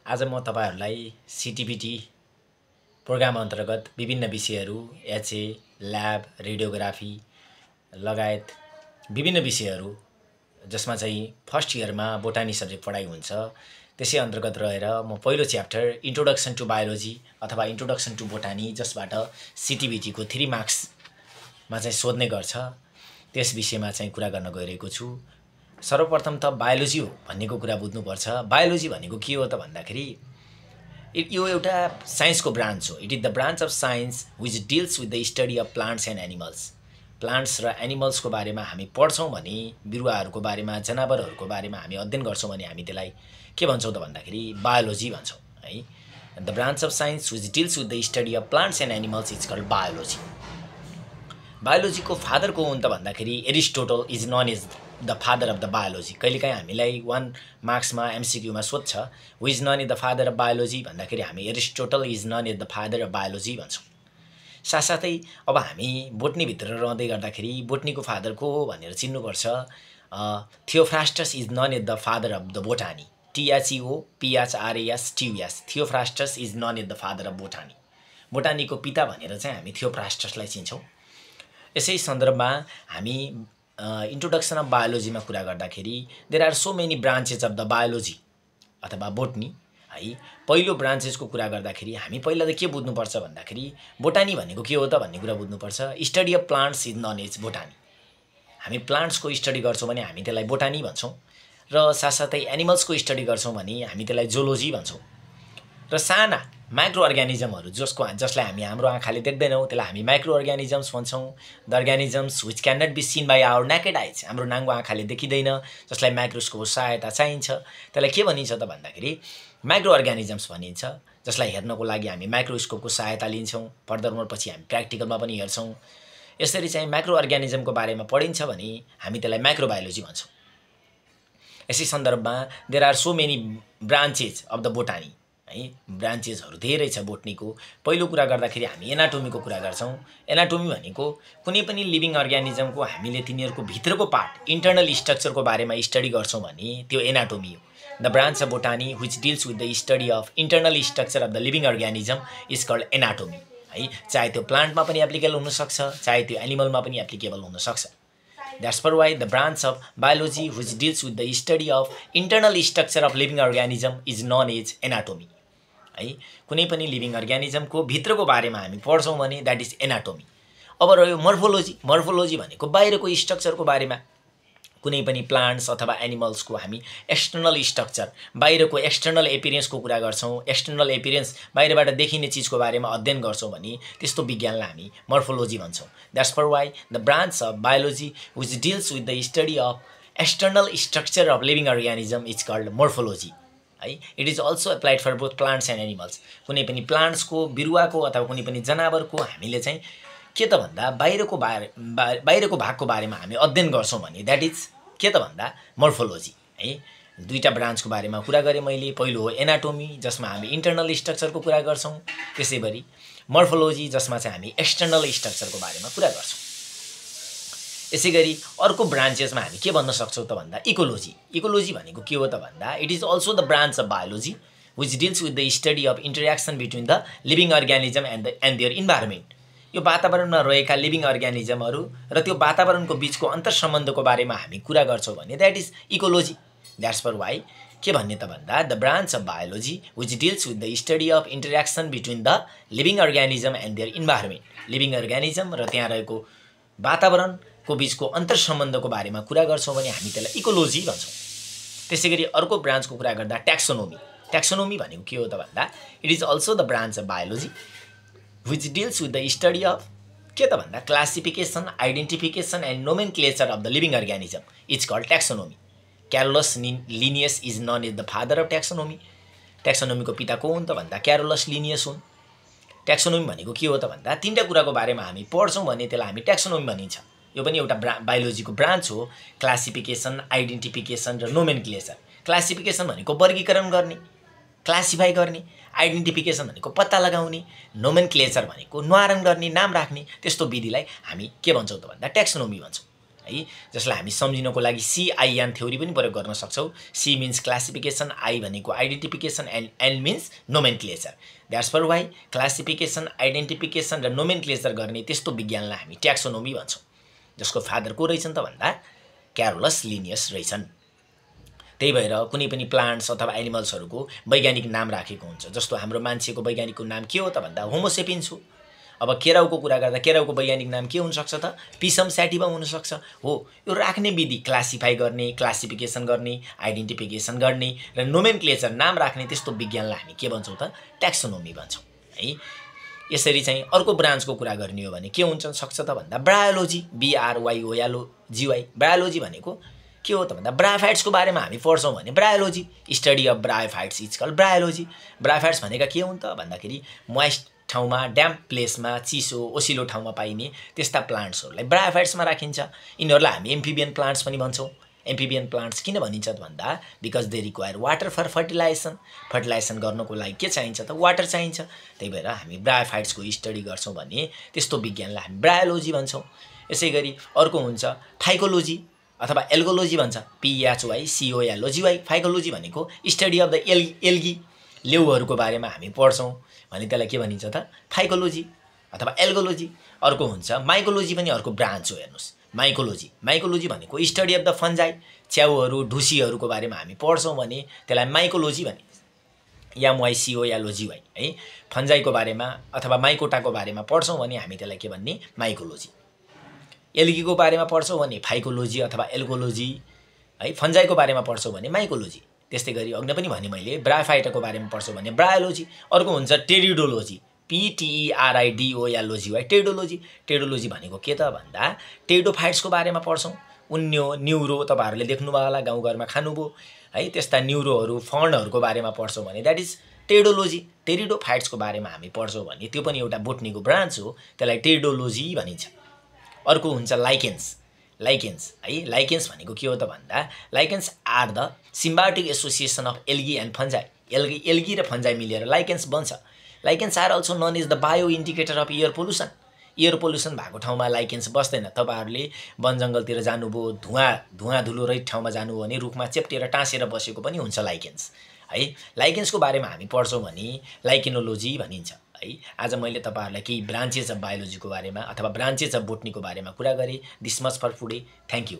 आज म तपाईहरुलाई सीटीबीटी प्रोग्राम अन्तर्गत विभिन्न विषयहरू एचए, ल्याब, रेडियोग्राफी लगायत विभिन्न विषयहरू जसमा चाहिँ फर्स्ट इयरमा बोटानी सब्जेक्ट पढाइ हुन्छ त्यसै अन्तर्गत रहेर म पहिलो च्याप्टर इन्ट्रोडक्सन टु बायोलोजी अथवा इन्ट्रोडक्सन टु बोटानी जसबाट सीटीबीटी को 3 मार्क्स मा चाहिँ सोध्ने गर्छ त्यस विषयमा चाहिँ कुरा गर्न गइरहेको छु। सर्वप्रथम त बायोलोजी हो भन्नेको कुरा बुझ्नुपर्छ। बायोलोजी भनेको के हो त भन्दाखेरि यो एउटा साइन्सको ब्रान्च हो। It is the branch of science which deals with the study of plants and animals. Plants र एनिमल्सको बारेमा हामी पढ्छौं भने बिरुवाहरूको बारेमा जनावरहरूको बारेमा हामी अध्ययन गर्छौं भने हामी त्यसलाई के भन्छौं त भन्दाखेरि बायोलोजी भन्छौं है। The branch of science which deals with the study of plants and animals is called biology. Biology को फादर को हुन् त भन्दाखेरि Aristotle is known as the father of the biology. कहिलेकाहीँ हामीलाई 1 मार्क्समा एमसीक्यूमा सोध्छ who is known as the father of biology भन्दाखेरि हामी Aristotle is known as the father of biology भन्छौं। साथसाथै अब हामी बोटनी भित्र रहँदै गर्दाखेरि बोटनीको फादर को हो भनेर चिन्नुपर्छ। Theophrastus is known as the father of the botany. THEOPHRASTUS Theophrastus is known as the father of botany. बोटानीको पिता भनेर चाहिँ हामी थियोफ्रास्टसलाई चिन्छौं। यसै सन्दर्भमा हामी इन्ट्रोडक्सन अफ बायोलोजीमा कुरा गर्दाखेरि there are so many branches of the biology अथवा बोटनी है। पहिलो ब्रान्चेसको कुरा गर्दाखेरि हामी पहिला त के बुझ्नुपर्छ भन्दाखेरि बोटानी भनेको के हो त भन्ने कुरा बुझ्नुपर्छ। Study of plants is known as botany. हामी प्लान्ट्सको स्टडी गर्छौं भने हामी त्यसलाई बोटानी भन्छौं र साथसाथै एनिमल्सको स्टडी गर्छौं भने हामी त्यसलाई जोलोजी भन्छौं। र साना माइक्रो अर्गानिजमहरु जसलाई हामी हाम्रो आँखाले देख्दैनौं त्यसलाई हामी माइक्रो अर्गानिजम्स भन्छौं। The organisms which can not be seen by our naked eyes. हाम्रो नाङ्गो आँखाले देखिदैन जसलाई माइक्रोस्कोपको सहायता चाहिन्छ त्यसलाई के भनिन्छ त भन्दाखेरि माइक्रो अर्गानिजम्स भनिन्छ। जसलाई हेर्नको लागि हामी माइक्रोस्कोपको सहायता लिन्छौं। फर्दरमोर पछि हामी प्र्याक्टिकलमा पनि हेर्छौं। यसरी चाहिँ माइक्रो अर्गानिजमको बारेमा पढिन्छ भने हामी त्यसलाई माइक्रोबायोलोजी भन्छौं। यसै सन्दर्भमा there are so many branches of the botany है। ब्रान्चेसहरु धेरै छ बोटनीको। पहिलो कुरा गर्दाखेरि हामी एनाटोमीको कुरा गर्छौं। एनाटोमी भनेको कुनै पनि लिभिङ अर्गानिजमको हामीले तिनीहरुको भित्रको पार्ट इन्टर्नल स्ट्रक्चरको बारेमा स्टडी गर्छौं भने त्यो एनाटोमी हो। The branch of botany which deals with the study of internal structure of the living organism is called anatomy है। चाहे त्यो प्लान्टमा पनि एप्लिकेबल हुन सक्छ, चाहे त्यो एनिमलमा पनि एप्लिकेबल हुन सक्छ। That's for why the branch of biology which deals with the study of internal structure of living organism is known as anatomy है। कुनै पनि लिभिङ अर्गानिजमको भित्रको बारेमा हामी पढ्छौं भने दैट इज एनाटोमी। अब रह्यो मर्फोलोजी। मर्फोलोजी भनेको बाहिरको स्ट्रक्चरको बारेमा। कुनै पनि प्लान्ट्स अथवा एनिमल्सको हामी एक्सटर्नल स्ट्रक्चर बाहिरको एक्सटर्नल एपियरेन्सको कुरा गर्छौं। एक्सटर्नल एपियरेन्स बाहिरबाट देखिने चीजको बारेमा अध्ययन गर्छौं भने त्यस्तो विज्ञानलाई हामी morphology भन्छौं। That's for why the branch of biology which deals with the study of external structure of living organism is called morphology है। It is also applied for both plants and animals। कुनै पनि प्लान्ट्सको बिरुवाको अथवा कुनै पनि जनावरको हामीले चाहिँ के त भन्दा बाहिरको भागको बारेमा हामी अध्ययन गर्छौं भने दैट इज के त भन्दा मोर्फोलोजी है। दुईटा ब्रान्चको बारेमा कुरा गरे मैले। पहिलो हो एनाटोमी जसमा हामी इन्टर्नल स्ट्रक्चरको कुरा गर्छौं। त्यसैगरी मोर्फोलोजी जसमा चाहिँ हामी एक्सटर्नल स्ट्रक्चरको बारेमा कुरा गर्छौं। यसैगरी अर्को ब्रान्चेसमा हामी के भन्न सक्छौं त भन्दा इकोलोजी। इकोलोजी भनेको के हो त भन्दा it is also the branch of biology which deals with the study of interaction between the living organism and their environment. यो वातावरणमा रहेका लिभिङ अर्गानिजमहरु र त्यो वातावरणको बीचको अन्तर्सम्बन्धको बारेमा हामी कुरा गर्छौं भने that is ecology. That's for why के भन्ने त भन्दा the branch of biology which deals with the study of interaction between the living organism and their environment. Living organism र त्यहाँ रहेको वातावरणको बीचको अन्तर्सम्बन्धको बारेमा कुरा गर्छौं भने हामी त्यसलाई इकोलोजी भन्छौं। त्यसैगरी अर्को ब्रान्चको कुरा गर्दा ट्याक्सोनोमी। ट्याक्सोनोमी भनेको के हो त भन्दा it is also the branch of biology which deals with the study of के त भन्दा classification, identification and nomenclature of the living organism is called taxonomy। Carolus Linnaeus is known as the father of taxonomy। ट्याक्सोनोमीको पिता को हुन् त भन्दा क्यारोलस Linnaeus हुन्। ट्याक्सोनोमी भनेको के हो त भन्दा तीनटा कुराको बारेमा हामी पढ्छौं भने त्यसलाई हामी ट्याक्सोनोमी भनिन्छ। यो पनि एउटा बायोलोजीको ब्रान्च हो। क्लासिफिकेसन, आइडेन्टिफिकेसन र नोमेनक्लेचर। क्लासिफिकेसन भनेको वर्गीकरण गर्ने, क्लासिफाई गर्ने। आइडेन्टिफिकेसन भनेको पत्ता लगाउने। नोमेनक्लेचर भनेको नाम गर्ने, नाम राख्ने। त्यस्तो विधिलाई हामी के भन्छौं त भन्दा ट्याक्सोनोमी भन्छौं। है, जसलाई हामी सम्झिनको लागि CIN थ्योरी पनि प्रयोग गर्न सक्छौँ। C मिन्स क्लासिफिकेसन, I भनेको identification, and N means nomenclature. That's for why classification, identification र नोमेनक्लेचर गर्ने त्यस्तो विज्ञानलाई हामी ट्याक्सोनोमी भन्छौँ, जसको फादर को रहेछन् त भन्दा क्यारोलस लिनियस रहेछन्। त्यही भएर कुनै पनि प्लान्ट्स अथवा एनिमल्सहरूको वैज्ञानिक नाम राखेको हुन्छ। जस्तो हाम्रो मान्छेको वैज्ञानिकको नाम के हो त भन्दा होमोसेपिन्स हो। अब केराउको कुरा गर्दा केराउको वैज्ञानिक नाम के हुनसक्छ त? पिसम स्याटिभम हुनसक्छ। हो, यो राख्ने विधि क्लासिफाई गर्ने, क्लासिफिकेसन गर्ने, आइडेन्टिफिकेसन गर्ने र नोमेनक्लेचर नाम राख्ने त्यस्तो विज्ञानलाई हामी के भन्छौँ त? ट्याक्सोनोमी भन्छौँ है। यसरी चाहिँ अर्को ब्रान्चको कुरा गर्ने हो भने के हुन्छ सक्छ त भन्दा ब्रायोलोजी, BRYOLOGY। ब्रायोलोजी भनेको के हो त भन्दा ब्रायोफाइट्सको बारेमा हामी पढ्छौँ भने bryology, study of bryophytes is called bryology. Bryophytes भनेका के हुन् त भन्दाखेरि मोइस्ट ठाउँमा, ड्याम्प प्लेसमा, चिसो ओसिलो ठाउँमा पाइने त्यस्ता प्लान्ट्सहरूलाई ब्रायोफाइट्समा राखिन्छ। यिनीहरूलाई हामी एम्फिबियन प्लान्ट्स पनि भन्छौँ। एम्फिबियन प्लान्ट्स किन भनिन्छ त भन्दा because they require water for fertilisation. Fertilisation गर्नको लागि के चाहिन्छ त? वाटर चाहिन्छ। त्यही भएर हामी ब्रायोफाइट्सको स्टडी गर्छौँ भने त्यस्तो विज्ञानलाई हामी ब्रायोलोजी भन्छौँ। यसै गरी अर्को हुन्छ फाइकोलोजी अथवा एल्गोलोजी भन्छ, PHYCOLOGY। फाइकोलोजी भनेको स्टडी अफ द एल्गी, लेउहरूको बारेमा हामी पढ्छौँ भने त्यसलाई के भनिन्छ त? फाइकोलोजी अथवा एल्गोलोजी। अर्को हुन्छ माइकोलोजी, पनि अर्को ब्रान्च हो। हेर्नुहोस्, माइकोलोजी भनेको स्टडी अफ द फन्जाई, च्याउहरू ढुसीहरूको बारेमा हामी पढ्छौँ भने त्यसलाई माइकोलोजी भनिन्छ, MYCOLOGY है। फन्जाईको बारेमा अथवा माइकोटाको बारेमा पढ्छौँ भने हामी त्यसलाई के भन्ने? माइकोलोजी। एल्गीको बारेमा पढ्छौँ भने फाइकोलोजी अथवा एल्गोलोजी है। फन्जाईको बारेमा पढ्छौँ भने माइकोलोजी। त्यस्तै गरी अघि पनि भने मैले ब्रायोफाइटको बारेमा पढ्छौँ भने ब्रायोलोजी। अर्को हुन्छ टेरिडोलोजी, PTERIDOLOGY। टेरिडोलोजी भनेको के त भन्दा टेरिडोफाइट्सको बारेमा पढ्छौँ। उन्यो न्युरो तपाईँहरूले देख्नुभयो होला, गाउँघरमा खानुभयो है, त्यस्ता न्युरोहरू, फन्डहरूको बारेमा पढ्छौँ भने द्याट इज टेरिडोलोजी। टेरिडोफाइट्सको बारेमा हामी पढ्छौँ भने त्यो पनि एउटा बोटनीको ब्रान्च हो, त्यसलाई टेरिडोलोजी भनिन्छ। अर्को हुन्छ लाइकेन्स है। लाइकेन्स भनेको के हो त भन्दा lichens are the symbiotic association of algae and fungi. Algae र फन्जाई मिलेर लाइकेन्स बन्छ। Lichens are also known is the bio indicator of air pollution. Air pollution भएको ठाउँमा लाइकेन्स बस्दैन। तपाईँहरूले वन जङ्गलतिर जानुभयो, धुवा धुलो रहित ठाउँमा जानुभयो भने रुखमा चेप्टेर टाँसेर बसेको पनि हुन्छ लाइकेन्स है। लाइकेन्सको बारेमा हामी पढ्छौँ भने लाइकेनोलोजी भनिन्छ है। आज मैले तपाईँहरूलाई केही ब्रान्चेस अफ बायोलोजीको बारेमा अथवा ब्रान्चेस अफ बोटनीको बारेमा कुरा गरेँ। This much for today. Thank you.